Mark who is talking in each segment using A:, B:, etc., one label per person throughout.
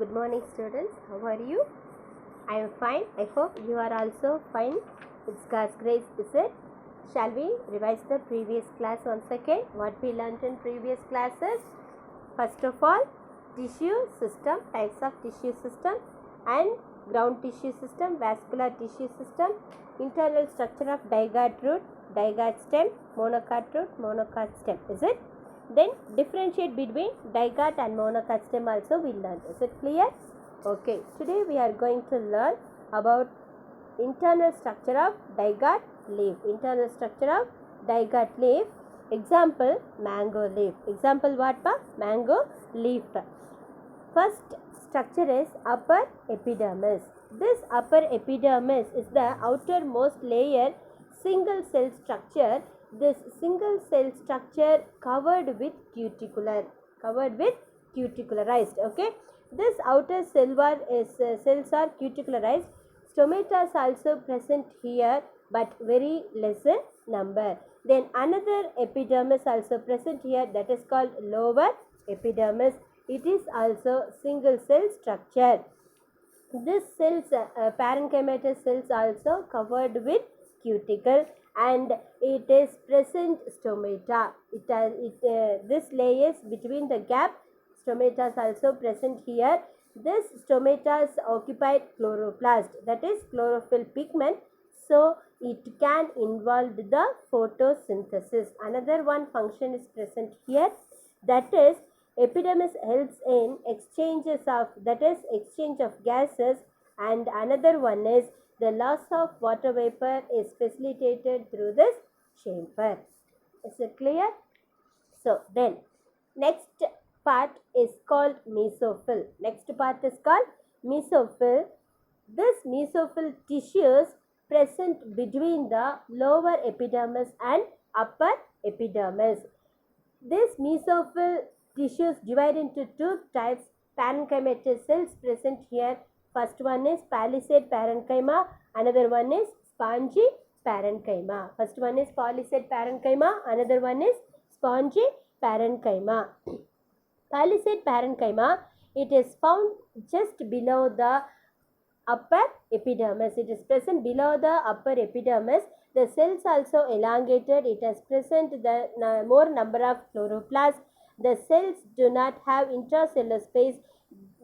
A: Good morning, students. How are you? I am fine. I hope you are also fine. It's God's grace, is it? Shall we revise the previous class once again? What we learned in previous classes? First of all, tissue system, types of tissue system, and ground tissue system, vascular tissue system, internal structure of digoid root, digoid stem, monocot root, monocot stem. Is it? Then differentiate between digoid and monocot stem also we learned. Is it clear? Okay. Today we are going to learn about internal structure of digoid leaf. Internal structure of digoid leaf. Example, mango leaf. Example what pa? Mango leaf. First structure is upper epidermis. This upper epidermis is the outermost layer single cell structure. This single cell structure covered with cuticularized. Okay. This outer cells are cuticularized. Stomata is also present here, but very less in number. Then another epidermis also present here, that is called lower epidermis. It is also single cell structure. This cells, parenchymatous cells also covered with cuticle, and it is present stomata. This layers between the gap. Stomata is also present here. This stomata is occupied chloroplast, that is chlorophyll pigment. So it can involve the photosynthesis. Another one function is present here, that is epidermis helps in exchange of gases, and another one is the loss of water vapor is facilitated through this chamber. Is it clear? So then next part is called mesophyll. This mesophyll tissues present between the lower epidermis and upper epidermis. This mesophyll tissues divide into two types. Parenchymatous cells present here. First one is palisade parenchyma. Another one is spongy parenchyma. First one is palisade parenchyma. Another one is spongy parenchyma. Palisade parenchyma, it is found just below the upper epidermis. It is present below the upper epidermis. The cells also elongated. It has present the more number of chloroplasts. The cells do not have intracellular space.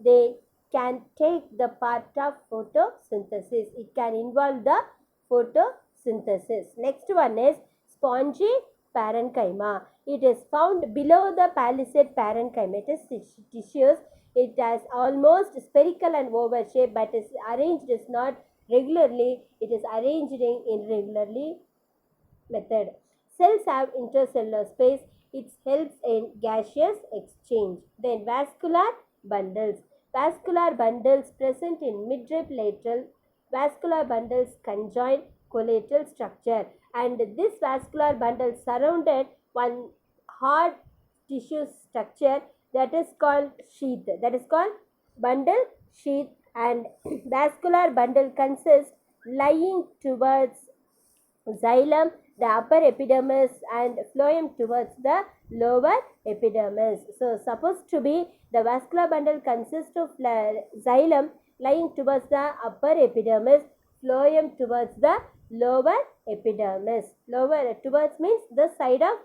A: They can take the part of photosynthesis. It can involve the photosynthesis. Next one is spongy parenchyma. It is found below the palisade parenchymatous tissues. It has almost spherical and oval shape, but is arranged is not regularly. It is arranged in irregularly method. Cells have intercellular space. It helps in gaseous exchange. Then vascular bundles. Vascular bundles present in midrib lateral. Vascular bundles conjoin collateral structure, and this vascular bundle surrounded one hard tissue structure that is called sheath. That is called bundle sheath, and vascular bundle consists lying towards xylem, the upper epidermis, and phloem towards the lower epidermis. So supposed to be the vascular bundle consists of xylem lying towards the upper epidermis, phloem towards the lower epidermis. Lower towards means the side of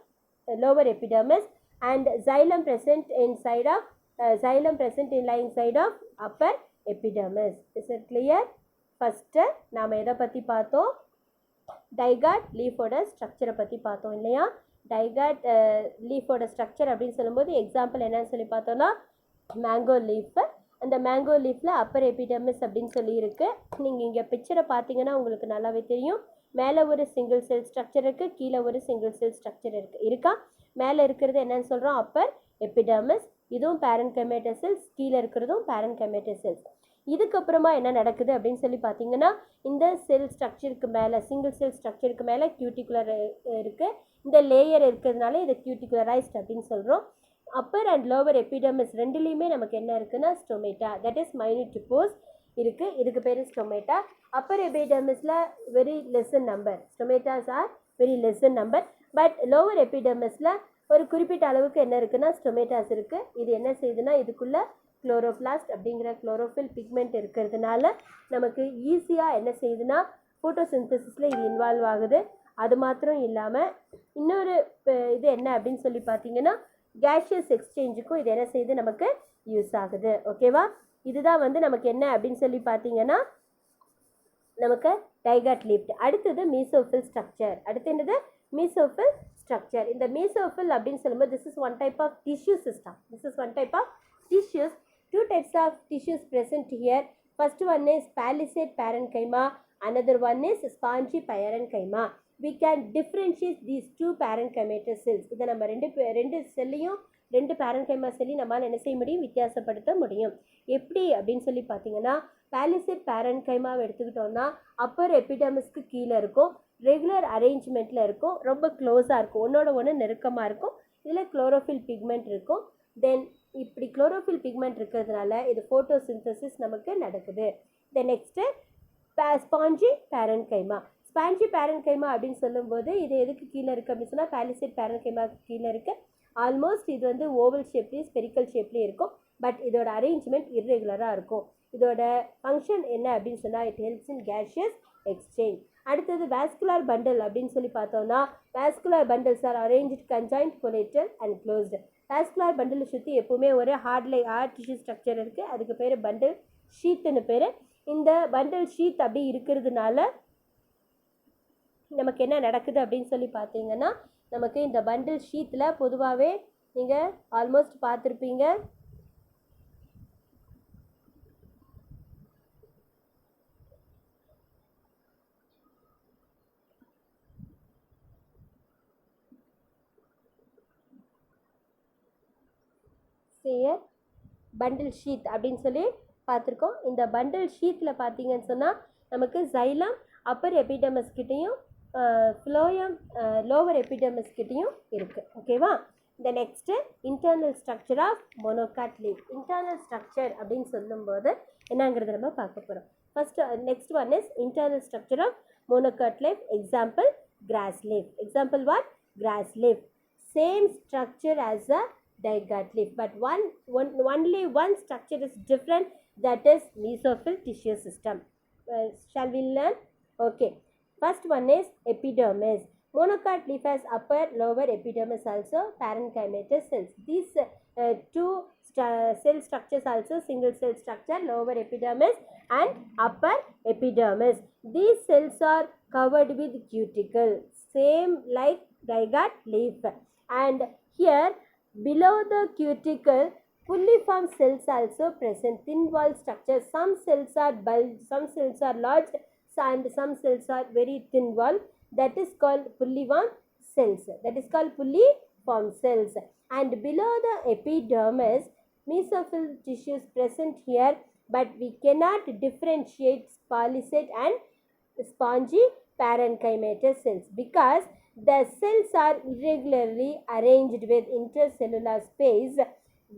A: lower epidermis, and xylem present in lying side of upper epidermis. Is it clear? First நாம எதை பற்றி பார்த்தோம்? Dicot லீஃபோட ஸ்ட்ரக்சரை பற்றி பார்த்தோம் இல்லையா? Dicot லீஃபோட structure அப்படின்னு சொல்லும்போது எக்ஸாம்பிள் என்னன்னு சொல்லி பார்த்தோன்னா மேங்கோ லீஃப். அந்த மேங்கோ லீஃபில் அப்பர் எபிடெர்மிஸ் அப்படின்னு சொல்லி இருக்கு. நீங்கள் இங்கே பிக்சரை பார்த்தீங்கன்னா உங்களுக்கு நல்லாவே தெரியும். மேலே ஒரு சிங்கிள் செல் ஸ்ட்ரக்சர் இருக்குது, கீழே ஒரு சிங்கிள் செல் ஸ்ட்ரக்சர் இருக்கா? மேலே இருக்கிறது என்னன்னு சொல்கிறோம்? அப்பர் எபிடெர்மிஸ். இதுவும் parenchymatous cells, கீழே இருக்கிறதும் parenchymatous cells. இதுக்கப்புறமா என்ன நடக்குது அப்படின்னு சொல்லி பார்த்தீங்கன்னா, இந்த செல் ஸ்ட்ரக்சருக்கு மேலே சிங்கிள் செல் ஸ்ட்ரக்சருக்கு மேலே கியூட்டிகுலர் இருக்குது. இந்த லேயர் இருக்கிறதுனால இதை கியூட்டிகுலரைஸ்ட் அப்படின்னு சொல்கிறோம். அப்பர் அண்ட் லோவர் எபிடெர்மிஸ் ரெண்டுலேயுமே நமக்கு என்ன இருக்குன்னா stomata, that is minute pores இருக்குது. இதுக்கு பேர் ஸ்டொமேட்டா. அப்பர் எபிடெர்மிஸில் very less in number, stomatas are very less in number. But lower எபிடெர்மிஸில் ஒரு குறிப்பிட்ட அளவுக்கு என்ன இருக்குன்னா ஸ்டொமேட்டாஸ் இருக்குது. இது என்ன செய்யுதுன்னா இதுக்குள்ளே குளோரோபிளாஸ்ட் அப்படிங்கிற குளோரோஃபில் பிக்மெண்ட் இருக்கிறதுனால நமக்கு ஈஸியாக என்ன செய்யுதுன்னா ஃபோட்டோசிந்தசிஸில் இது இன்வால்வ் ஆகுது. அது மாத்திரம் இல்லாமல் இன்னொரு இது என்ன அப்படின்னு சொல்லி பார்த்தீங்கன்னா கேஷியஸ் எக்ஸ்சேஞ்சுக்கும் இது என்ன செய்யுது நமக்கு யூஸ் ஆகுது. ஓகேவா, இதுதான் வந்து நமக்கு என்ன அப்படின்னு சொல்லி பார்த்தீங்கன்னா நமக்கு டைகாட் லீஃப். அடுத்தது மீசோஃபில் ஸ்ட்ரக்சர். அடுத்து என்னது மீசோஃபில் ஸ்ட்ரக்சர். இந்த மீசோஃபில் அப்படின்னு சொல்லும்போது this is one type of tissue system. This is one type of tissues. Two types of tissues present here. First one is palisade parenchyma. Another one is spongy parenchyma. We can differentiate these two parenchymatous cells. இதை நம்ம ரெண்டு செல்லையும் ரெண்டு parenchyma செல்லையும் நம்மளால் என்ன செய்ய முடியும், வித்தியாசப்படுத்த முடியும். எப்படி அப்படின்னு சொல்லி பார்த்தீங்கன்னா பாலிசேட் பேரன்கைமாவை எடுத்துக்கிட்டோம்னா அப்பர் எபிடர்மிஸ்க்கு கீழே இருக்கும், ரெகுலர் அரேஞ்ச்மெண்ட்டில் இருக்கும், ரொம்ப க்ளோஸாக இருக்கும், ஒன்றோட ஒன்று நெருக்கமாக இருக்கும். இதில் குளோரோஃபில் பிக்மெண்ட் இருக்கும். தென் இப்படி குளோரோஃபில் பிக்மெண்ட் இருக்கிறதுனால இது ஃபோட்டோசிந்தசிஸ் நமக்கு நடக்குது. Then next spongy parenchyma. Spongy parenchyma அப்படின்னு சொல்லும்போது இது எதுக்கு கீழே இருக்குது அப்படின்னு சொன்னால் பாலிசேட் பேரன்கைமாவுக்கு கீழே இருக்குது. ஆல்மோஸ்ட் இது வந்து ஓவல் ஷேப்லேயும் ஸ்பெரிக்கல் ஷேப்லேயும் இருக்கும். பட் இதோட அரேஞ்ச்மெண்ட் இர்ரெகுலராக இருக்கும். இதோட ஃபங்க்ஷன் என்ன அப்படின்னு சொன்னால் it helps in gaseous exchange. அடுத்தது வாஸ்குலர் பண்டல் அப்படின்னு சொல்லி பார்த்தோம்னா vascular bundles are arranged conjoint collateral and closed. Vascular பண்டலை சுற்றி எப்போவுமே ஒரு ஹார்ட் டிஷ்யூ ஸ்ட்ரக்சர் இருக்குது, அதுக்கு பேர் பண்டல் ஷீத்துன்னு பேர். இந்த பண்டல் ஷீத் அப்படி இருக்கிறதுனால நமக்கு என்ன நடக்குது அப்படின்னு சொல்லி பார்த்தீங்கன்னா நமக்கு இந்த பண்டில் ஷீத்தில் பொதுவாகவே நீங்கள் ஆல்மோஸ்ட் பார்த்துருப்பீங்க, பண்டில் ஷீத் அப்படின்னு சொல்லி பார்த்துருக்கோம். இந்த பண்டில் ஷீத்தில் பார்த்தீங்கன்னு சொன்னால் நமக்கு சைலம் அப்பர் எபிடர்மிஸ் கிட்டேயும் ஃப்ளோயம் லோவர் எபிடர்மிஸ் கிட்டேயும் இருக்குது. ஓகேவா, இந்த next internal structure of monocot leaf. Internal structure அப்படின்னு சொல்லும்போது என்னங்கிறத நம்ம பார்க்க போகிறோம். First next one is internal structure of monocot leaf. Example grass leaf. Example what? Grass leaf. Same structure as a dicot leaf, but only one structure is different, that is mesophyll tissue system. Shall we learn? Okay, first one is epidermis. Monocot leaf has upper lower epidermis, also parenchymatous cells. These two cell structures also single cell structure, lower epidermis and upper epidermis. These cells are covered with cuticle, same like dicot leaf. And here below the cuticle fulliform cells also present, thin wall structure. Some cells are bulge, some cells are large and some cells are very thin wall. That is called fulliform cells. That is called fulliform cells. And below the epidermis mesophyll tissues present here, but we cannot differentiate palisade and spongy parenchymatous cells because the cells are irregularly arranged with intercellular space.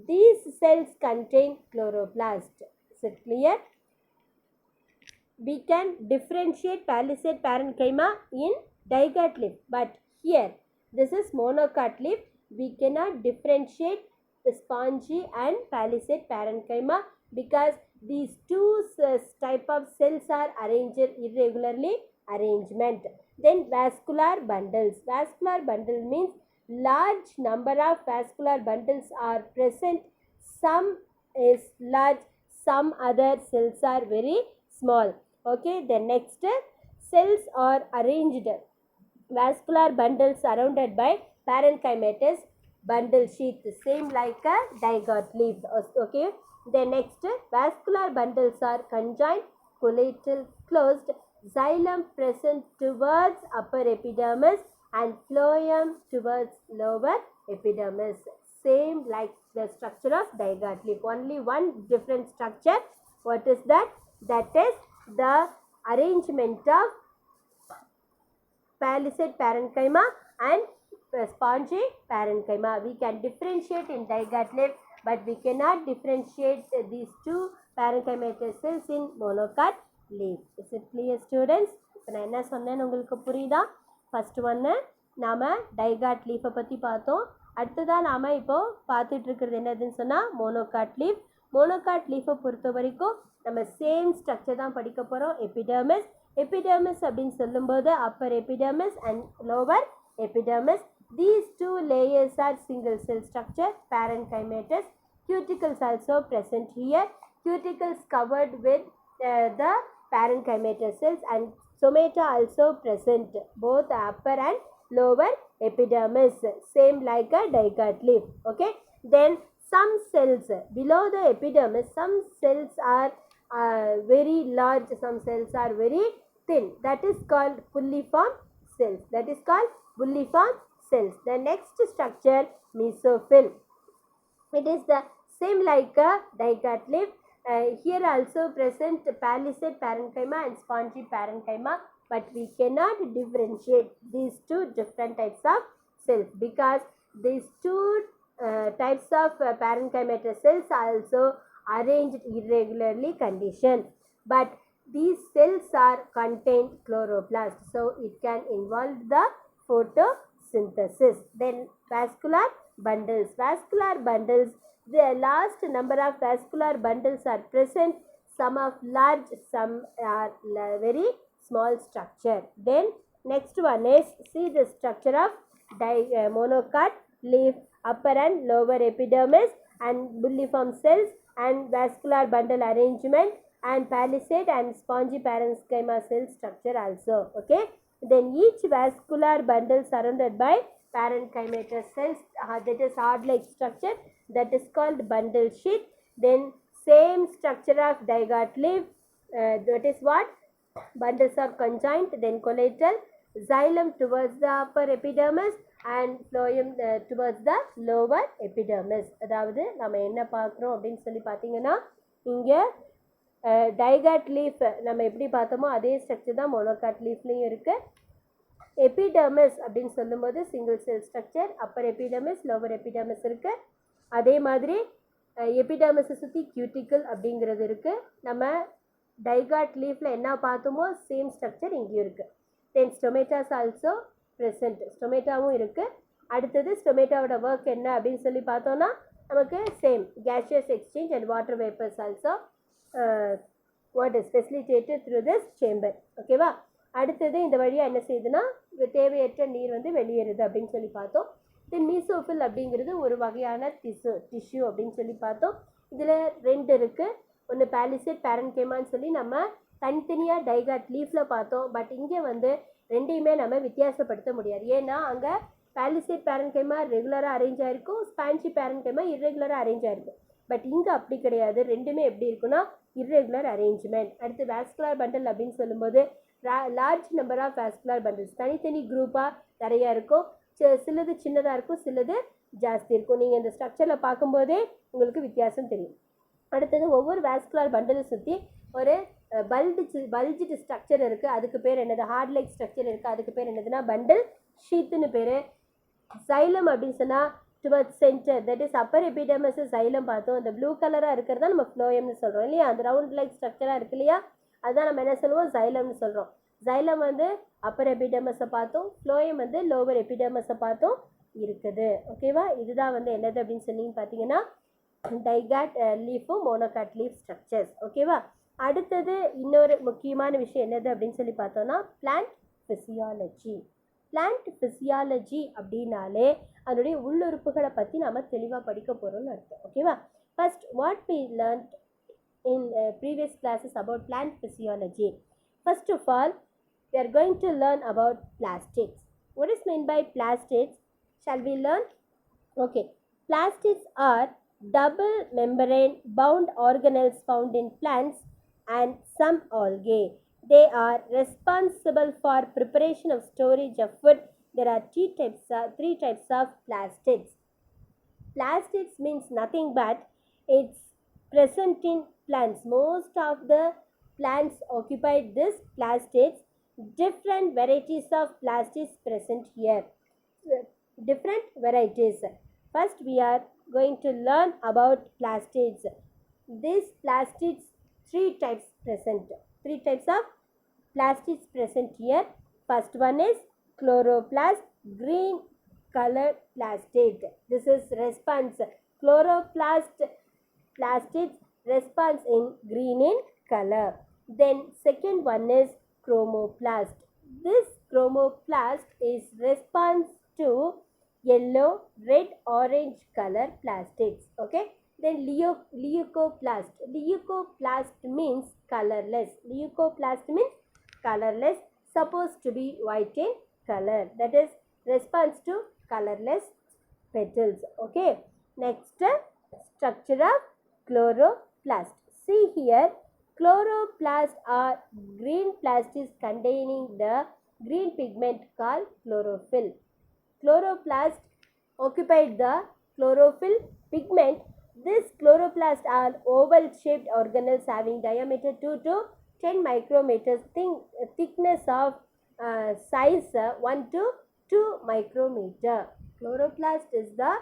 A: These cells contain chloroplast. Is it clear? We can differentiate palisade parenchyma in dicot leaf, but here this is monocot leaf. We cannot differentiate the spongy and palisade parenchyma because these two type of cells are arranged irregularly arrangement. Then vascular bundles. Vascular bundle means large number of vascular bundles are present. Some is large, some other cells are very small. Okay, the next cells are arranged. Vascular bundles surrounded by parenchymatous bundle sheath, same like a dicot leaf. Okay, the next vascular bundles are conjoined, collateral, closed, xylem present towards upper epidermis and phloem towards lower epidermis, same like the structure of dicot leaf. Only one different structure. What is that? That is the arrangement of palisade parenchyma and spongy parenchyma. We can differentiate in dicot leaf, but we cannot differentiate these two parenchymatous cells in monocot leaf. Is it clear, students? இப்போ நான் என்ன சொன்னேன்னு உங்களுக்கு புரியுதா? First ஒன்று நாம் dicot லீஃபை பற்றி பார்த்தோம். அடுத்ததாக நாம் இப்போது பார்த்துட்டு இருக்கிறது என்னதுன்னு சொன்னால் மோனோகாட் லீஃப். மோனோகாட் லீஃபை பொறுத்த வரைக்கும் நம்ம சேம் ஸ்ட்ரக்சர் தான் படிக்க போகிறோம். எபிடர்மிஸ் எபிடர்மிஸ் அப்படின்னு சொல்லும்போது upper epidermis and lower epidermis. These two layers are single cell structure, parenchymatous. Cuticles also present here. Cuticles covered with the parenchymatous cells and stomata also present, both upper and lower epidermis, same like a dicot leaf. Okay, then some cells below the epidermis, some cells are very large, some cells are very thin. That is called pulliform cells. That is called pulliform cells. The next structure, mesophyll. It is the same like a dicot leaf. Here also present palisade parenchyma and spongy parenchyma, but we cannot differentiate these two different types of cells because these two types of parenchymatous cells are also arranged irregularly conditioned, but these cells are contained chloroplast, so it can involve the photosynthesis. Then vascular bundles. Vascular bundles, the last number of vascular bundles are present, some are large, some are very small structure. Then next one is, see the structure of monocot leaf, upper and lower epidermis and bulliform cells and vascular bundle arrangement and palisade and spongy parenchyma cell structure also. Okay, then each vascular bundle surrounded by parenchymatous cells, that is hard like structure, that is called bundle sheath. Then same structure of dicot leaf, that is what, bundles are conjoined. Then collateral, xylem towards the upper epidermis and phloem towards the lower epidermis. அதாவது நம்ம என்ன பார்க்குறோம் அப்படின்னு சொல்லி பார்த்தீங்கன்னா, இங்கே dicot leaf நம்ம எப்படி பார்த்தோமோ அதே ஸ்ட்ரக்சர் தான் மோனோகாட் லீஃப்லேயும் இருக்குது. எபிடர்மிஸ் அப்படின்னு சொல்லும்போது single cell structure, upper epidermis lower epidermis இருக்குது. அதே மாதிரி எபிடர்மிஸை சுற்றி கியூட்டிக்கல் அப்படிங்கிறது இருக்குது. நம்ம டைகாட் லீஃபில் என்ன பார்த்தோமோ சேம் ஸ்ட்ரக்சர் இங்கேயும் இருக்குது. தென் ஸ்டொமேட்டாஸ் ஆல்சோ ப்ரெசண்ட், ஸ்டொமேட்டாவும் இருக்குது. அடுத்தது ஸ்டொமேட்டாவோட ஒர்க் என்ன அப்படின்னு சொல்லி பார்த்தோன்னா நமக்கு same gaseous exchange and water vapors also what is facilitated through this chamber. ஓகேவா, அடுத்தது இந்த வழியாக என்ன செய்யுதுன்னா தேவையற்ற நீர் வந்து வெளியேறுது அப்படின்னு சொல்லி பார்த்தோம். தென் மீசோஃபில் அப்படிங்கிறது ஒரு வகையான டிஷ்யூ அப்படின்னு சொல்லி பார்த்தோம். இதில் ரெண்டு இருக்குது, ஒன்று பாலிசேட் பேரன்கேமான்னு சொல்லி நம்ம தனித்தனியாக டைகாட் லீஃபில் பார்த்தோம். பட் இங்கே வந்து ரெண்டையுமே நம்ம வித்தியாசப்படுத்த முடியாது. ஏன்னா அங்கே பாலிசேட் பேரன்கைமா ரெகுலராக அரேஞ்ச் ஆகிருக்கும், ஸ்பான்சி பேரன்கைமா இர்ரெகுலராக அரேஞ்ச் ஆகிருக்கும். பட் இங்கே அப்படி கிடையாது, ரெண்டுமே எப்படி இருக்குன்னா இர்ரெகுலர் அரேஞ்ச்மெண்ட். அடுத்து வாஸ்குலர் பண்டல் அப்படின்னு சொல்லும்போது large number of vascular bundles, தனித்தனி குரூப்பாக நிறையா இருக்கும். சிலது சின்னதாக இருக்கும், சிலது ஜாஸ்தி இருக்கும். நீங்கள் இந்த ஸ்ட்ரக்சரில் பார்க்கும்போதே உங்களுக்கு வித்தியாசம் தெரியும். அடுத்தது ஒவ்வொரு வாஸ்குலர் பண்டலை சுற்றி ஒரு பல்ஜிட் ஸ்ட்ரக்சர் இருக்குது, அதுக்கு பேர் என்னது, ஹார்ட் லைக் ஸ்ட்ரக்சர் இருக்குது, அதுக்கு பேர் என்னதுன்னா பண்டல் ஷீத்துன்னு பேர். சைலம் அப்படின்னு சொன்னால் towards centre, that is Appar epidermis xylem பார்த்தோம். இந்த ப்ளூ கலராக இருக்கிறதா நம்ம ஃப்ளோயம்னு சொல்கிறோம் இல்லையா, அந்த ரவுண்ட் லைக் ஸ்ட்ரக்சராக இருக்கு இல்லையா, அதுதான் நம்ம என்ன சொல்லுவோம், சைலம்னு சொல்கிறோம். சைலம் வந்து அப்பர் எபிடர்மிஸை பார்த்தோம், ஃப்ளோயம் வந்து லோவர் எபிடர்மிஸை பார்த்தோம் இருக்குது. ஓகேவா, இதுதான் வந்து என்னது அப்படின்னு சொல்லி பார்த்தீங்கன்னா டைகாட் லீஃபும் மோனோகாட் லீஃப் ஸ்ட்ரக்சர்ஸ். ஓகேவா, அடுத்தது இன்னொரு முக்கியமான விஷயம் என்னது அப்படின்னு சொல்லி பார்த்தோன்னா பிளான்ட் ஃபிசியாலஜி. பிளான்ட் ஃபிசியாலஜி அப்படின்னாலே அதனுடைய உள்ளுறுப்புகளை பற்றி நம்ம தெளிவாக படிக்க போகிறோம்னு அர்த்தம். ஓகேவா, first what we learned in previous classes about plant physiology. First of all, we are going to learn about plastids. What is meant by plastids? Shall we learn? Okay. Plastids are double membrane bound organelles found in plants and some algae. They are responsible for preparation of storage of food. There are three types of plastids. Plastids means nothing but it's present in plants. Most of the plants occupy this plastids. Different varieties of plastids present here. Different varieties. First we are going to learn about plastids. These plastids, three types present. Three types of plastids present here. First one is chloroplast, green colored plastid. This is response. Chloroplast plastids responds in green in color. Then second one is chromoplast. This chromoplast is response to yellow, red, orange color plastics. Okay. Then leucoplast. Leucoplast means colorless. Leucoplast means colorless, supposed to be white in color. That is response to colorless petals. Okay. Next, structure of chloroplast. See here, chloroplast are green plastids containing the green pigment called chlorophyll. Chloroplast occupied the chlorophyll pigment. These chloroplasts are oval-shaped organelles having diameter 2 to 10 micrometers, thickness of size 1 to 2 micrometer. Chloroplast is the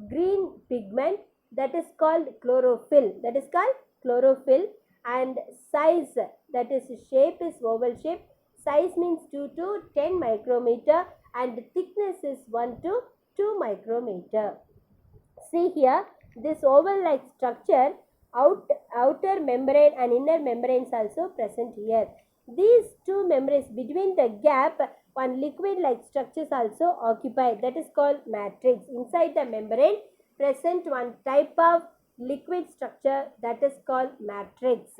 A: green pigment that is called chlorophyll. That is called chlorophyll, and size, that is shape, is oval shape. Size means 2 to 10 micrometer and thickness is 1 to 2 micrometer. See here, this oval-like structure, outer membrane and inner membranes also present here. These two membranes, between the gap, one liquid-like structures also occupied. That is called matrix. Inside the membrane, present one type of liquid structure that is called matrix.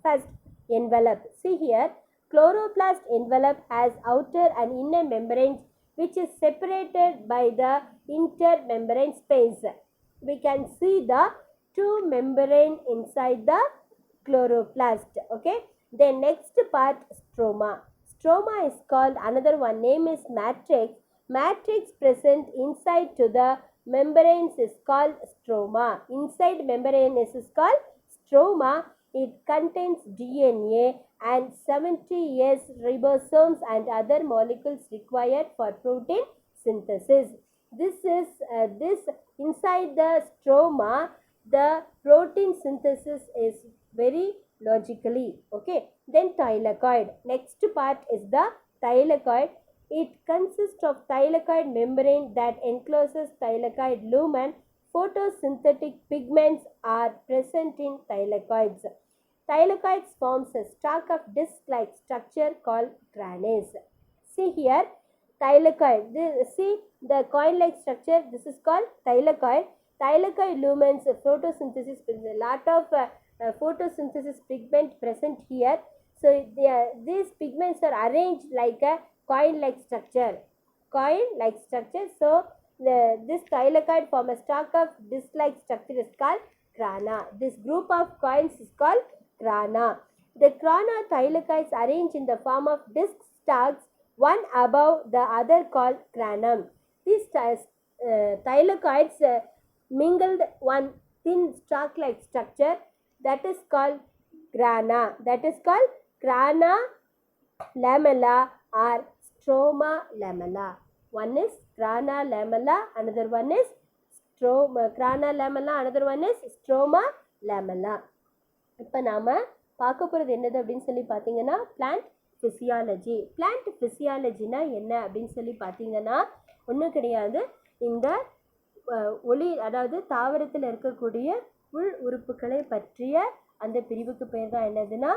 A: First, envelope. See here, chloroplast envelope has outer and inner membranes which is separated by the intermembrane space. We can see the two membrane inside the chloroplast. Okay. Then next part, stroma. Stroma is called, another one name is matrix. Matrix present inside to the membranes is called stroma. Inside membrane is called stroma. It contains DNA and 70S ribosomes and other molecules required for protein synthesis. This inside the stroma, the protein synthesis is very logically. Okay. Then thylakoid. Next part is the thylakoid. It consists of thylakoid membrane that encloses thylakoid lumen. Photosynthetic pigments are present in thylakoids. Thylakoids forms a stalk of disc-like structure called granules. See here, thylakoid. See the coin-like structure. This is called thylakoid. Thylakoid lumens photosynthesis. A lot of photosynthesis pigment present here. So these pigments are arranged like a coin-like structure. Coin-like structure. So this thylakoid form a stalk of disc-like structure is called grana. This group of coins is called grana. The grana thylakoids arranged in the form of disc stalks, one above the other, called granum. These thylakoids mingled one thin stalk-like structure that is called grana. That is called grana lamella or stroma lamella. One is grana lamella, another one is grana lamella, another one is stroma lamella. இப்போ நாம் பார்க்க போகிறது என்னது அப்படின்னு சொல்லி பார்த்தீங்கன்னா plant physiology. Plant ஃபிசியாலஜினா என்ன அப்படின்னு சொல்லி பார்த்தீங்கன்னா ஒன்றும் கிடையாது. இந்த அதாவது தாவரத்தில் இருக்கக்கூடிய உள் உறுப்புகளை பற்றிய அந்த பிரிவுக்கு பேர் தான் என்னதுன்னா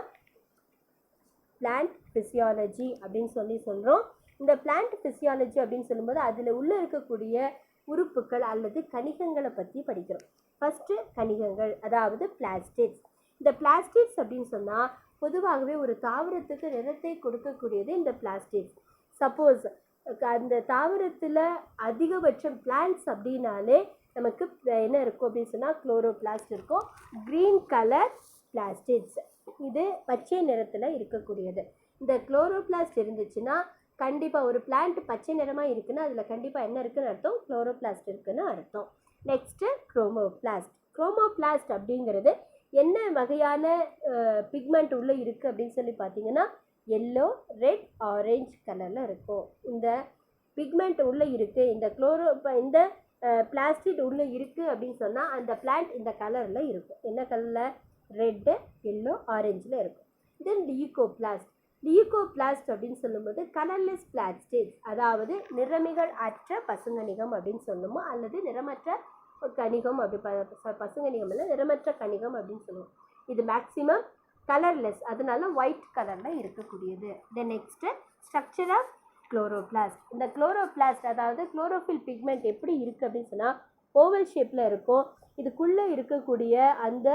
A: பிளான்ட் ஃபிசியாலஜி அப்படின்னு சொல்கிறோம். இந்த பிளான்ட் ஃபிசியாலஜி அப்படின்னு சொல்லும்போது அதில் உள்ளே இருக்கக்கூடிய உறுப்புகள் அல்லது கணிகங்களை பற்றி படிக்கிறோம். ஃபஸ்ட்டு கணிகங்கள், அதாவது பிளாஸ்டிட்ஸ். இந்த பிளாஸ்டிட்ஸ் அப்படின்னு சொன்னால் பொதுவாகவே ஒரு தாவரத்துக்கு நிறத்தை கொடுக்கக்கூடியது இந்த பிளாஸ்டிட்ஸ். சப்போஸ் அந்த தாவரத்தில் அதிகபட்சம் பிளான்ட்ஸ் அப்படின்னாலே நமக்கு என்ன இருக்கும் அப்படின்னு சொன்னால் குளோரோபிளாஸ்ட் இருக்கும். க்ரீன் கலர் பிளாஸ்டிட்ஸ், இது பச்சை நிறத்தில் இருக்கக்கூடியது. இந்த குளோரோபிளாஸ்ட் இருந்துச்சுன்னா கண்டிப்பாக ஒரு பிளான்ட் பச்சை நிறமாக இருக்குன்னா அதில் கண்டிப்பாக என்ன இருக்குன்னு அர்த்தம், குளோரோபிளாஸ்ட் இருக்குன்னு அர்த்தம். Next chromoplast. குரோமோபிளாஸ்ட் அப்படிங்கிறது என்ன வகையான பிக்மெண்ட் உள்ளே இருக்குது அப்படின்னு சொல்லி பார்த்தீங்கன்னா எல்லோ, ரெட், ஆரஞ்ச் கலரில் இருக்கும். இந்த பிக்மெண்ட் உள்ளே இருக்குது, இந்த பிளாஸ்டிட் உள்ளே இருக்குது அப்படின்னு சொன்னால் அந்த பிளான்ட் இந்த கலரில் இருக்கும். என்ன கலரில்? ரெட்டு, எல்லோ, ஆரஞ்சில் இருக்கும். தென் லியூகோபிளாஸ்ட். லியூகோபிளாஸ்ட் அப்படின்னு சொல்லும்போது கலர்லெஸ் பிளாஸ்டிட்ஸ், அதாவது நிறமிகள் அற்ற பசுங்கணிகம் அப்படின்னு சொல்லுமோ அல்லது நிறமற்ற கணிகம் அப்படி பசுங்கணிகம் இல்லை, நிறமற்ற கணிகம் அப்படின்னு சொல்லுவோம். இது மேக்சிமம் கலர்லெஸ், அதனால ஒயிட் கலரில் இருக்கக்கூடியது. Then next structure of chloroplast. இந்த குளோரோபிளாஸ்ட் அதாவது குளோரோஃபில் பிக்மெண்ட் எப்படி இருக்குது அப்படின்னு சொன்னால் ஓவல் ஷேப்பில் இருக்கும். இதுக்குள்ளே இருக்கக்கூடிய அந்த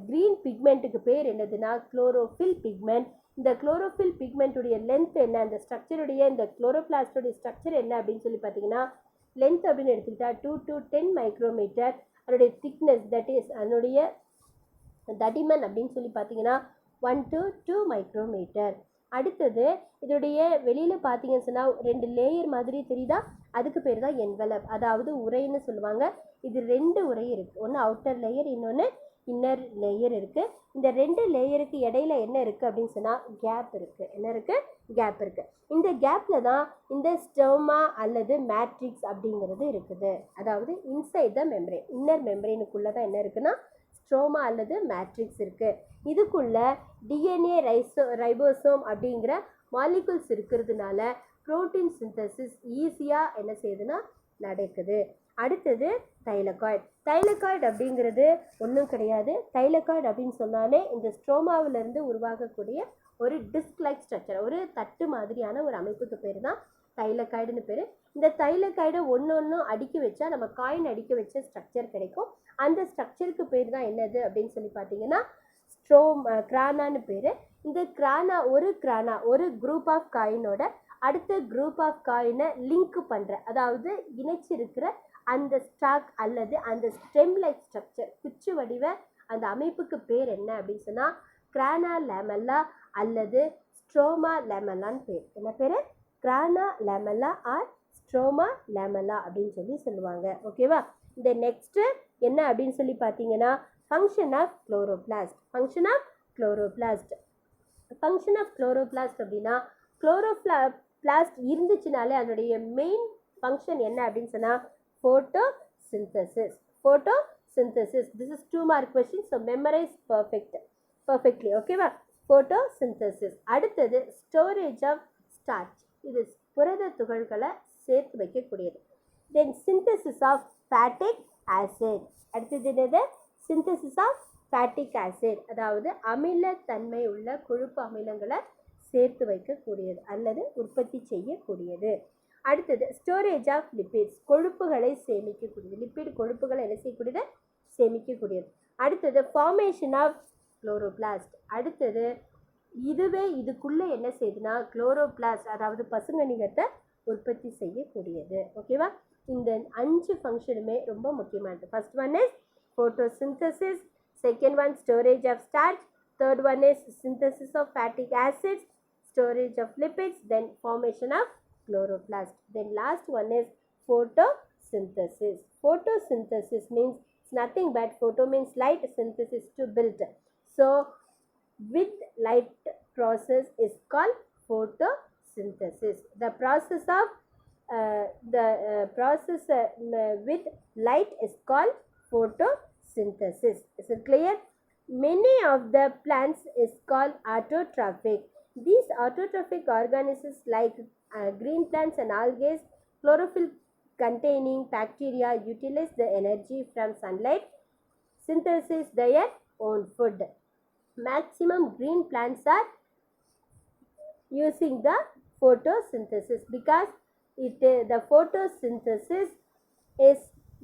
A: க்ரீன் பிக்மெண்ட்டுக்கு பேர் என்னதுன்னா குளோரோஃபில் பிக்மெண்ட். இந்த குளோரோஃபில் பிக்மெண்ட்டுடைய லென்த் என்ன, அந்த ஸ்ட்ரக்சருடைய இந்த குளோரோபிளாஸ்டோடைய ஸ்ட்ரக்சர் என்ன அப்படின்னு சொல்லி பார்த்தீங்கன்னா லென்த் அப்படின்னு எடுத்துக்கிட்டால் 2 to 10 மைக்ரோமீட்டர். அதனுடைய திக்னஸ் தட் இஸ் அதனுடைய தடிமன் அப்படின்னு சொல்லி பார்த்தீங்கன்னா 1 to 2 மைக்ரோமீட்டர். அடுத்தது இதோடைய வெளியில் பார்த்தீங்கன்னு சொன்னால் 2 லேயர் மாதிரி தெரியுதா, அதுக்கு பேர் தான் என்வலப், அதாவது உரைன்னு சொல்லுவாங்க. இது 2 உரை இருக்குது, ஒன்று அவுட்டர் லேயர், இன்னொன்று இன்னர் லேயர் இருக்குது. இந்த 2 லேயருக்கு இடையில என்ன இருக்குது அப்படின்னு சொன்னால் கேப் இருக்குது. என்ன இருக்குது? கேப் இருக்குது. இந்த கேப்பில் தான் இந்த ஸ்டோமா அல்லது மேட்ரிக்ஸ் அப்படிங்கிறது இருக்குது. அதாவது இன்சைட் த மெம்பரேன், இன்னர் மெம்பரேனுக்குள்ளே தான் என்ன இருக்குன்னா ஸ்ட்ரோமா அல்லது மேட்ரிக்ஸ் இருக்குது. இதுக்குள்ள டிஎன்ஏ ரைபோசோம் அப்படிங்கிற மாலிகுல்ஸ் இருக்கிறதுனால புரோட்டீன் சிந்தசிஸ் ஈஸியாக என்ன செய்யுதுன்னா நடக்குது. அடுத்தது தைலகாய்டு. தைலகாய்டு அப்படிங்கிறது ஒன்றும் கிடையாது. தைலகாய்டு அப்படின்னு சொன்னாலே இந்த ஸ்ட்ரோமாவிலிருந்து உருவாகக்கூடிய ஒரு டிஸ்க் லைக் ஸ்ட்ரக்சர், ஒரு தட்டு மாதிரியான ஒரு அமைப்புக்கு பேர் தான் தைலகாய்டுன்னு பேர். இந்த தைலகாய்டை ஒன்று அடுக்கி வச்சா நம்ம காயின் அடுக்கி வச்ச ஸ்ட்ரக்சர் கிடைக்கும். அந்த ஸ்ட்ரக்சருக்கு பேர் தான் என்னது அப்படின்னு சொல்லி பார்த்தீங்கன்னா கிரானான்னு பேர். இந்த கிரானா ஒரு குரூப் ஆஃப் காயினோட அடுத்த குரூப் ஆஃப் காயினை லிங்க் பண்ணுற, அதாவது இணைச்சிருக்கிற அந்த ஸ்டாக் அல்லது அந்த ஸ்டெம் லைக் ஸ்ட்ரக்சர், குச்சி வடிவ அந்த அமைப்புக்கு பேர் என்ன அப்படின்னு சொன்னால் கிரானா லேமெல்லா அல்லது ஸ்ட்ரோமா லேமெல்லான்னு பேர். என்ன பேர்? Grana lamella or stroma lamella அப்படின்னு சொல்லி சொல்லுவாங்க. ஓகேவா? இந்த நெக்ஸ்ட்டு என்ன அப்படின்னு சொல்லி பார்த்தீங்கன்னா function of chloroplast. Function of chloroplast அப்படின்னா குளோரோபிளாஸ்ட் இருந்துச்சுனாலே அதனுடைய மெயின் ஃபங்க்ஷன் என்ன அப்படின்னு சொன்னால் photosynthesis. This is 2 mark question, so memorize perfectly. ஓகேவா? photosynthesis. அடுத்தது ஸ்டோரேஜ் ஆஃப் ஸ்டார்ச். இது புரத துகள்களை சேர்த்து வைக்கக்கூடியது. தென் சிந்தசிஸ் ஆஃப் ஃபேட்டிக் ஆசிட். அடுத்தது என்னது? சிந்தசிஸ் ஆஃப் ஃபேட்டிக் ஆசிட், அதாவது அமிலத்தன்மை உள்ள கொழுப்பு அமிலங்களை சேர்த்து வைக்கக்கூடியது அல்லது உற்பத்தி செய்யக்கூடியது. அடுத்தது ஸ்டோரேஜ் ஆஃப் லிப்பிட்ஸ், கொழுப்புகளை சேமிக்கக்கூடியது. லிப்பிட் கொழுப்புகளை என்ன செய்யக்கூடியது? சேமிக்கக்கூடியது. அடுத்தது ஃபார்மேஷன் ஆஃப் குளோரோபிளாஸ்ட். அடுத்தது இதுக்குள்ளே என்ன செய்யுதுன்னா குளோரோபிளாஸ்ட் அதாவது பசுங்கணிகத்தை உற்பத்தி செய்யக்கூடியது. ஓகேவா? இந்த 5 ஃபங்க்ஷனுமே ரொம்ப முக்கியமானது. First one is photosynthesis, second one storage of starch, third one is synthesis of fatty acids, storage of lipids, then formation of chloroplast, then last one is photosynthesis. Photosynthesis means it's nothing but photo means light, synthesis to build. So with light process is called photosynthesis. The process of with light is called photosynthesis. Is it clear? Many of the plants is called autotrophic. These autotrophic organisms like green plants and algae, chlorophyll containing bacteria utilize the energy from sunlight, synthesize their own food. Maximum green plants are using the photosynthesis because the photosynthesis is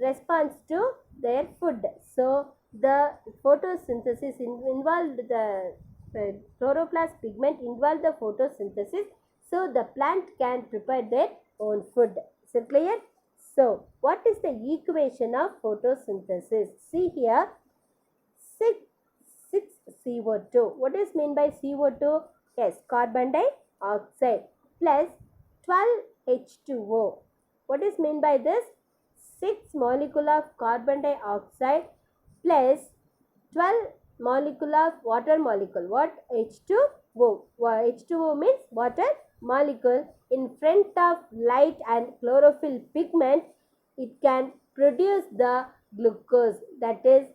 A: response to their food. So the photosynthesis involved the chloroplast pigment involved the photosynthesis, so the plant can prepare their own food. Is it clear? So what is the equation of photosynthesis? See here, 6CO2. What is mean by CO2? Yes, carbon dioxide plus 12H2O. What is mean by this? 6 molecule of carbon dioxide plus 12 molecule of water molecule. What? H2O. H2O means water molecule. In front of light and chlorophyll pigment, it can produce the glucose, that is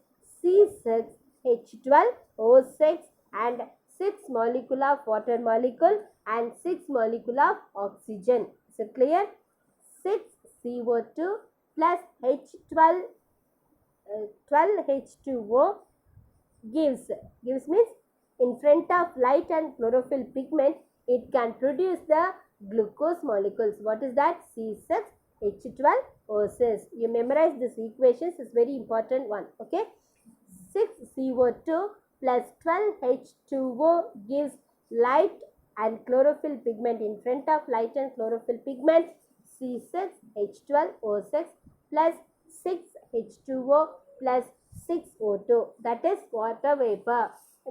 A: C6H12O6 and 6 molecule of water molecule and 6 molecule of oxygen. Is it clear? 6CO2 plus H12 12H2O gives means in front of light and chlorophyll pigment, it can produce the glucose molecules. What is that? C6H12O6. You memorize this equations, is very important one. Okay, 6CO2 plus 12H2O gives light and chlorophyll pigment. In front of light and chlorophyll pigment, C6H12O6 plus 6H2O plus 6O2. That is water vapor.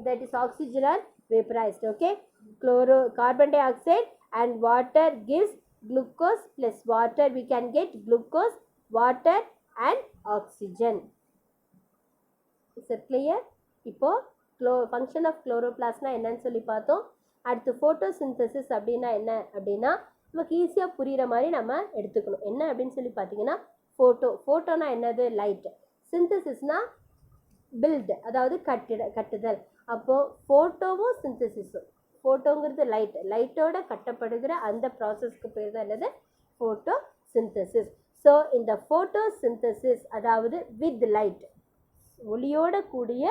A: That is oxygen are vaporized. Okay, carbon dioxide and water gives glucose plus water. We can get glucose, water and oxygen. Is it clear? இப்போ function of குளோரோபிளாஸ்ட்னா என்னன்னு சொல்லி பார்த்தோம். அடுத்து photosynthesis அப்படின்னா என்ன அப்படின்னா நமக்கு ஈஸியாக புரிகிற மாதிரி நம்ம எடுத்துக்கணும். என்ன அப்படின்னு சொல்லி பார்த்தீங்கன்னா ஃபோட்டோனா என்னது? லைட். சிந்தசிஸ்னா பில்டு, அதாவது கட்டுதல். அப்போது ஃபோட்டோவும் சிந்தசிஸும், ஃபோட்டோங்கிறது லைட்டோட கட்டப்படுகிற அந்த ப்ராசஸ்க்கு பேர் தான் என்னது? Photo synthesis. ஸோ இந்த ஃபோட்டோ சிந்தசிஸ் அதாவது வித் லைட், ஒளியோட கூடிய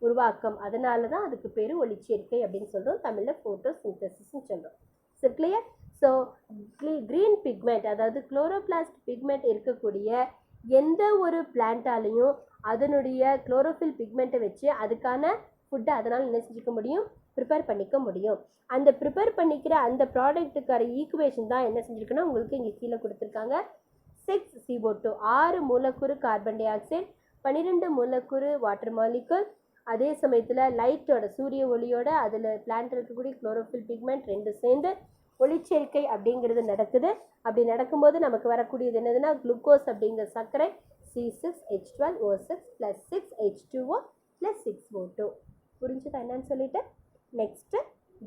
A: உருவாக்கம், அதனால தான் அதுக்கு பேர் ஒளிச்சேர்க்கை அப்படின்னு சொல்கிறோம். தமிழில் ஃபோட்டோ சிந்தசிஸ்ன்னு சொல்கிறோம். So clear? So green pigment அதாவது குளோரோபிளாஸ்ட் பிக்மெண்ட் இருக்கக்கூடிய எந்த ஒரு பிளான்ட்டாலையும் அதனுடைய குளோரோஃபில் பிக்மெண்ட்டை வச்சு அதுக்கான ஃபுட்டை அதனால் என்ன செஞ்சுக்க முடியும்? ப்ரிப்பேர் பண்ணிக்க முடியும். அந்த ப்ரிப்பேர் பண்ணிக்கிற அந்த ப்ராடக்ட்டுக்கான ஈக்குவேஷன் தான் என்ன செஞ்சுருக்குன்னா உங்களுக்கு இங்கே கீழே கொடுத்துருக்காங்க. 6CO2 6 மூலக்கூறு கார்பன் டை ஆக்சைடு, 12 மூலக்கூறு வாட்டர் மாலிகுல். அதே சமயத்தில் லைட்டோட சூரிய ஒளியோட அதில் பிளான்ட் இருக்கக்கூடிய குளோரோஃபில் பிக்மெண்ட் ரெண்டு சேர்ந்து ஒளிச்சேர்க்கை அப்படிங்கிறது நடக்குது. அப்படி நடக்கும்போது நமக்கு வரக்கூடியது என்னதுன்னா குளுக்கோஸ் அப்படிங்கிற சர்க்கரை C6H12O6 + 6H2O + 6O2. புரிஞ்சுதா என்னன்னு சொல்லிட்டு? நெக்ஸ்ட்டு,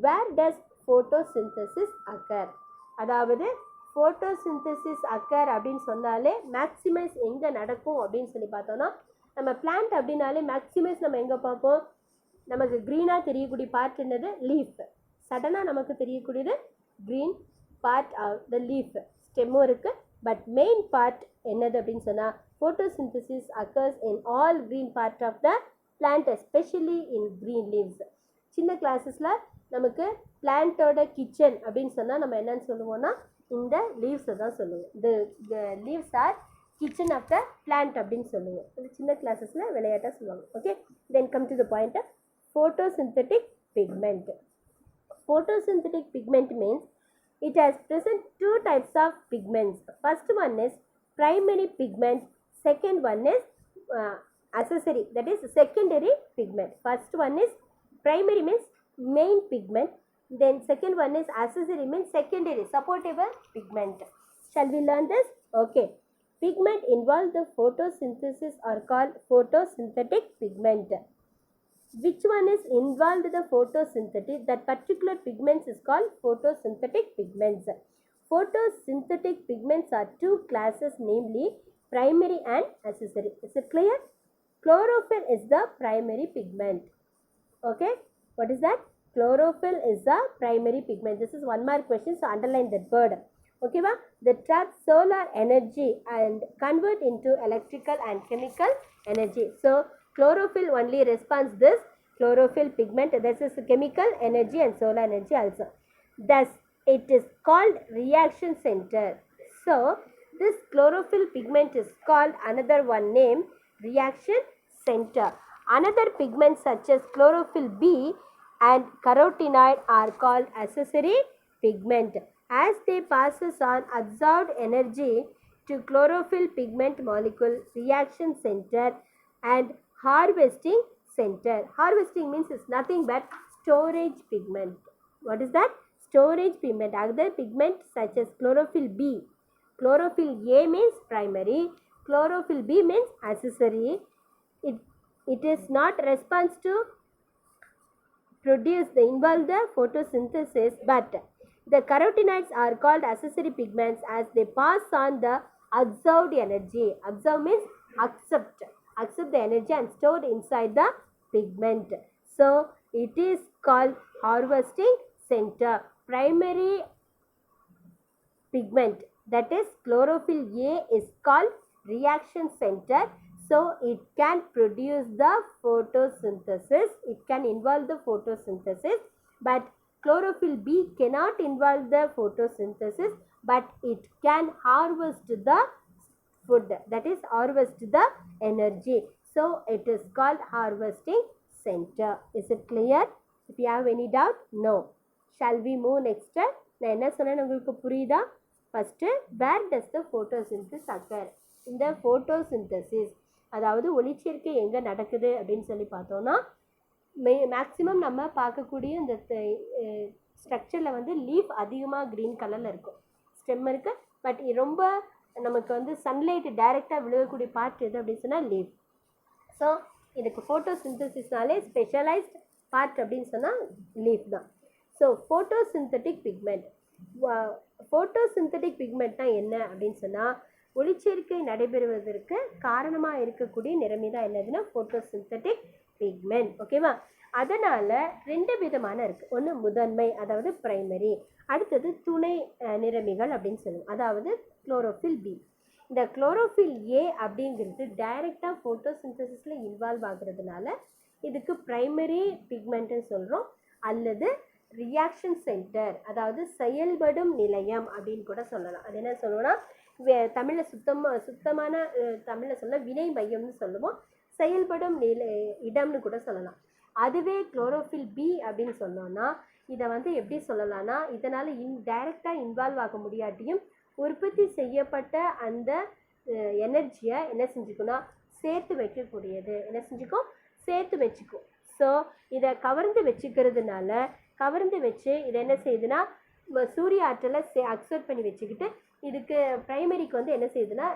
A: வேர் டஸ் ஃபோட்டோசிந்தசிஸ் அக்கர்? அதாவது ஃபோட்டோசிந்தசிஸ் அக்கர் அப்படின்னு சொன்னாலே மேக்ஸிமைஸ் எங்கே நடக்கும் அப்படின்னு சொல்லி பார்த்தோன்னா, நம்ம பிளான்ட் அப்படின்னாலே மேக்ஸிமைஸ் நம்ம எங்கே பார்ப்போம்? நமக்கு க்ரீனாக தெரியக்கூடிய பார்ட் என்னது? லீஃப். சடனாக நமக்கு தெரியக்கூடியது green part of the leaf. ஸ்டெம்மும் இருக்குது, பட் மெயின் பார்ட் என்னது அப்படின்னு சொன்னால் photosynthesis occurs in all green part of the plant, especially in green leaves. சின்ன கிளாஸஸில் நமக்கு பிளான்ட்டோட கிச்சன் அப்படின்னு சொன்னால் நம்ம என்னன்னு சொல்லுவோம்னா இந்த லீவ்ஸை தான் சொல்லுவோம். The leaves are kitchen of the plant அப்படின்னு சொல்லுவோம். அது சின்ன கிளாஸஸில் விளையாட்டாக சொல்லுவாங்க. Okay, then come to the point of photosynthetic pigment. Photosynthetic pigment means it has present two types of pigments. First one is primary pigment, second one is accessory, that is secondary pigment. First one is primary means main pigment, then second one is accessory means secondary supportable pigment. Shall we learn this? Okay, pigment involved the photosynthesis are called photosynthetic pigment. Which one is involved the photosynthesis? That particular pigments is called photosynthetic pigments. Photosynthetic pigments are two classes, namely primary and accessory. Is it clear? Chlorophyll is the primary pigment. Okay, what is that? Chlorophyll is the primary pigment. This is one mark question, so underline that word. Okay, va? They trap solar energy and convert into electrical and chemical energy. So chlorophyll only responds this chlorophyll pigment. This is chemical energy and solar energy also. Thus, it is called reaction center. So, this chlorophyll pigment is called another one name reaction center. Another pigments such as chlorophyll B and carotenoid are called accessory pigment. As they passes on absorbed energy to chlorophyll pigment molecule reaction center and harvesting center. Harvesting means it's nothing but storage pigment. What is that? Storage pigment. Other pigments such as chlorophyll B. Chlorophyll A means primary. Chlorophyll B means accessory. It is not response to produce the involve the photosynthesis, but the carotenoids are called accessory pigments as they pass on the absorbed energy. Absorb means accept the energy and stored inside the pigment. So it is called harvesting center. Primary pigment, that is chlorophyll A, is called reaction center. So it can produce the photosynthesis. It can involve the photosynthesis, but chlorophyll B cannot involve the photosynthesis, but it can harvest the food, that is harvest the energy. So it is called harvesting center. Is it clear? If you have any doubt, no. Shall we move next? நான் என்ன சொன்னேன்னு உங்களுக்கு புரியுதா? First where does the photosynthesis occur? இந்த photosynthesis அதாவது ஒளிச்சேர்க்கை எங்கே நடக்குது அப்படின்னு சொல்லி பார்த்தோன்னா மேக்ஸிமம் நம்ம பார்க்கக்கூடிய இந்த ஸ்ட்ரக்சரில் வந்து லீஃப் அதிகமாக க்ரீன் கலரில் இருக்கும், ஸ்டெம் இருக்குது. பட் ரொம்ப நமக்கு வந்து சன்லைட் டைரெக்டாக விழுகக்கூடிய பார்ட் எது அப்படின்னு சொன்னால் லீஃப். ஸோ இதுக்கு ஃபோட்டோசிந்தசிஸ்னாலே ஸ்பெஷலைஸ்ட் பார்ட் அப்படின்னு சொன்னால் லீஃப் தான். So photosynthetic pigment. ஃபோட்டோசிந்தட்டிக் பிக்மெண்ட்னா என்ன அப்படின்னு சொன்னால் ஒளிச்சேர்க்கை நடைபெறுவதற்கு காரணமாக இருக்கக்கூடிய நிறமி தான் என்னதுன்னா ஃபோட்டோசிந்தட்டிக் பிக்மெண்ட். ஓகேவா? அதனால் 2 விதமான இருக்குது. ஒன்று முதன்மை, அதாவது பிரைமரி. அடுத்தது துணை நிறமிகள் அப்படின்னு சொல்லுவோம், அதாவது குளோரோஃபில் பி. இந்த குளோரோஃபில் ஏ அப்படிங்கிறது டைரெக்டாக ஃபோட்டோசிந்தசிஸில் இன்வால்வ் ஆகுறதுனால இதுக்கு பிரைமரி பிக்மெண்ட்டுன்னு சொல்கிறோம், அல்லது ரியாக்ஷன் சென்டர், அதாவது செயல்படும் நிலையம் அப்படின்னு கூட சொல்லலாம். அது என்ன சொல்லுவோம்னா தமிழில் சுத்தமான தமிழில் சொல்ல வினை மையம்னு சொல்லுவோம், செயல்படும் இடம்னு கூட சொல்லலாம். அதுவே குளோரோஃபில் பி அப்படின்னு சொன்னோன்னா இதை வந்து எப்படி சொல்லலாம்னா இதனால் டைரெக்டாக இன்வால்வ் ஆக முடியாட்டியும் உற்பத்தி செய்யப்பட்ட அந்த எனர்ஜியை என்ன செஞ்சுக்கோன்னா சேர்த்து வைக்கக்கூடியது. என்ன செஞ்சுக்கும்? சேர்த்து வச்சுக்கும். ஸோ இதை கவர்ந்து வச்சுக்கிறதுனால கவர்ந்து வச்சு இதை என்ன செய்யுதுன்னா சூரிய ஆற்றலை அக்செப்ட் பண்ணி வச்சுக்கிட்டு இதுக்கு பிரைமரிக்கு வந்து என்ன செய்யுதுன்னா